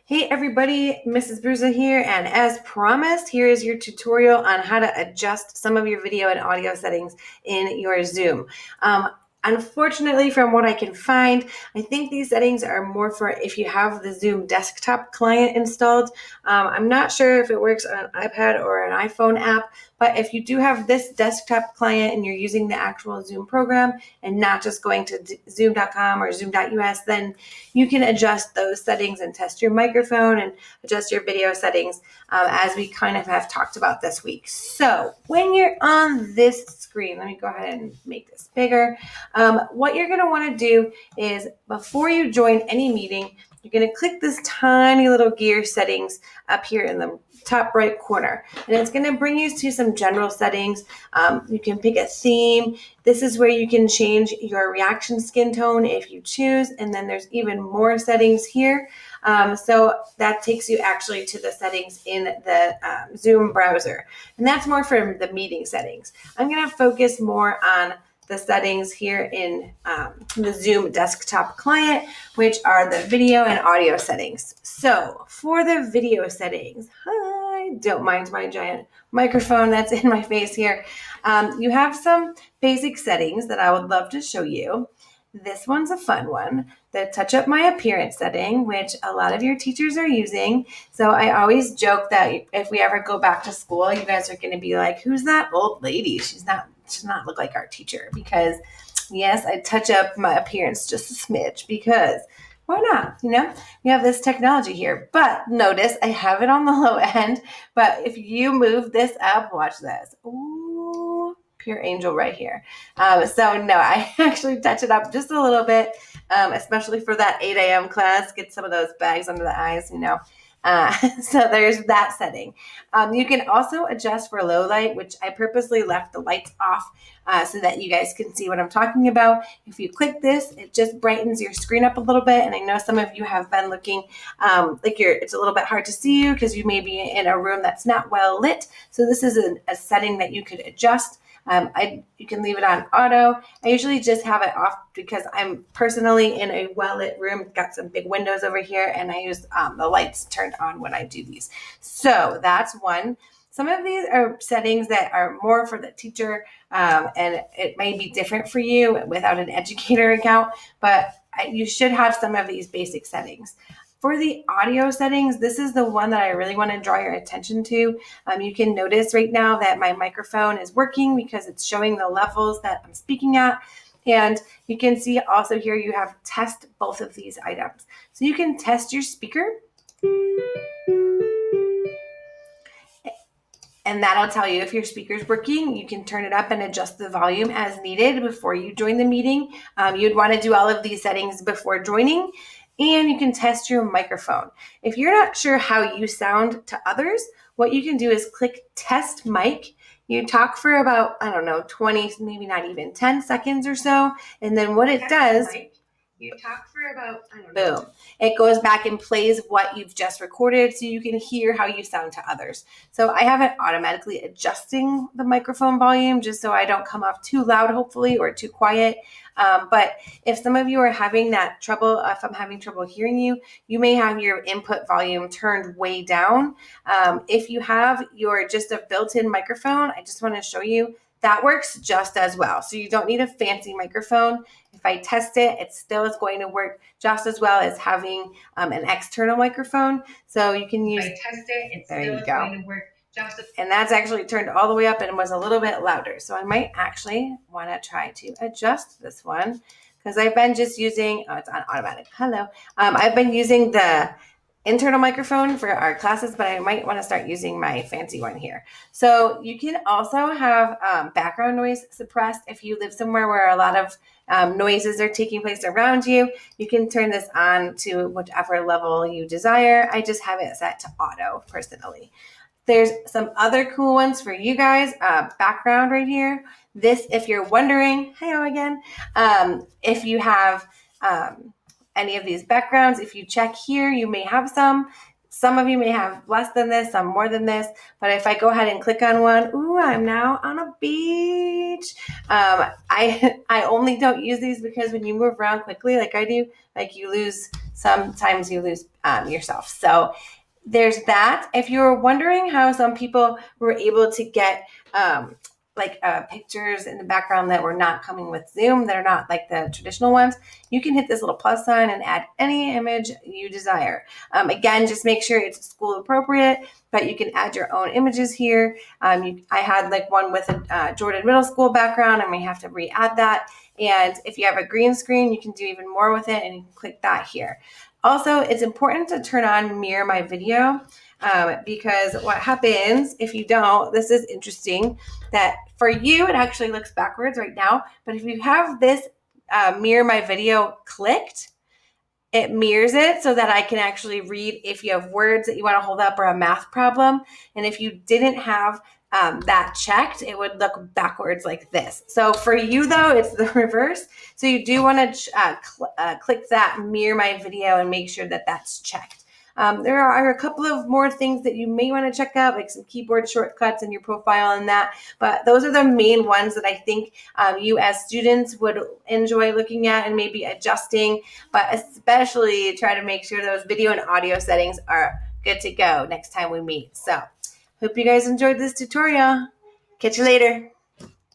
Hey everybody, Mrs. Bruza here, and as promised, here is your tutorial on how to adjust some of your video and audio settings in your Zoom. Unfortunately, from what I can find, I think these settings are more for if you have the Zoom desktop client installed. I'm not sure if it works on an iPad or an iPhone app, but if you do have this desktop client and you're using the actual Zoom program and not just going to zoom.com or zoom.us, then you can adjust those settings and test your microphone and adjust your video settings as we kind of have talked about this week. So when you're on this screen, let me go ahead and make this bigger. What you're going to want to do is before you join any meeting, you're going to click this tiny little gear settings up here in the top right corner, and it's going to bring you to some general settings. You can pick a theme. This is where you can change your reaction skin tone if you choose, and then there's even more settings here. So that takes you actually to the settings in the Zoom browser, and that's more for the meeting settings. I'm going to focus more on the settings here in the Zoom desktop client, which are the video and audio settings. So for the video settings, hi, don't mind my giant microphone that's in my face here. You have some basic settings that I would love to show you. This one's a fun one, the touch up my appearance setting, which a lot of your teachers are using. So I always joke that if we ever go back to school, you guys are going to be like, who's that old lady? She does not look like our teacher, because yes, I touch up my appearance just a smidge, because why not? We have this technology here. But notice I have it on the low end. But if you move this up, watch this. Ooh, pure angel right here. So no, I actually touch it up just a little bit, especially for that 8 a.m. class. Get some of those bags under the eyes. So there's that setting. You can also adjust for low light, which I purposely left the lights off so that you guys can see what I'm talking about. If you click this, it just brightens your screen up a little bit. And I know some of you have been looking like it's a little bit hard to see you because you may be in a room that's not well lit. So this is a setting that you could adjust. You can leave it on auto. I usually just have it off because I'm personally in a well-lit room. Got some big windows over here, and I use the lights turned on when I do these. So that's one. Some of these are settings that are more for the teacher, and it may be different for you without an educator account, but you should have some of these basic settings. For the audio settings, this is the one that I really want to draw your attention to. You can notice right now that my microphone is working because it's showing the levels that I'm speaking at. And you can see also here you have test both of these items. So you can test your speaker. And that'll tell you if your speaker's working. You can turn it up and adjust the volume as needed before you join the meeting. You'd want to do all of these settings before joining. And you can test your microphone. If you're not sure how you sound to others, what you can do is click test mic. You talk for about, 20, maybe not even 10 seconds or so. And then what it does, you talk for about, boom. It goes back and plays what you've just recorded so you can hear how you sound to others. So I have it automatically adjusting the microphone volume just so I don't come off too loud, hopefully, or too quiet. But if some of you are having that trouble, if I'm having trouble hearing you, you may have your input volume turned way down. If you have just a built-in microphone, I just want to show you that works just as well. So you don't need a fancy microphone. If I test it, it still is going to work just as well as having an external microphone. So you can use. If I test it, there you go. Going to work. And that's actually turned all the way up and was a little bit louder. So I might actually want to try to adjust this one because I've been just using, it's on automatic. Hello. I've been using the internal microphone for our classes, but I might want to start using my fancy one here. So you can also have background noise suppressed if you live somewhere where a lot of noises are taking place around you. You can turn this on to whichever level you desire. I just have it set to auto personally. There's some other cool ones for you guys. Background right here. This, if you're wondering, hello again, if you have any of these backgrounds, if you check here, you may have some. Some of you may have less than this, some more than this, but if I go ahead and click on one, ooh, I'm now on a beach. I only don't use these because when you move around quickly, like I do, like sometimes you lose yourself. So there's that. If you're wondering how some people were able to get pictures in the background that were not coming with Zoom, that are not like the traditional ones, you can hit this little plus sign and add any image you desire. Again, just make sure it's school appropriate, but you can add your own images here. I had like one with a Jordan Middle School background, and we have to re-add that. And if you have a green screen, you can do even more with it, and you can click that here. Also, it's important to turn on Mirror My Video because what happens if you don't, this is interesting, that for you, it actually looks backwards right now. But if you have this Mirror My Video clicked, it mirrors it so that I can actually read if you have words that you want to hold up or a math problem. And if you didn't have that checked, it would look backwards like this. So for you though, it's the reverse. So you do want to click that Mirror My Video and make sure that that's checked. There are a couple of more things that you may want to check out, like some keyboard shortcuts in your profile and that, but those are the main ones that I think you as students would enjoy looking at and maybe adjusting, but especially try to make sure those video and audio settings are good to go next time we meet. So hope you guys enjoyed this tutorial. Catch you later.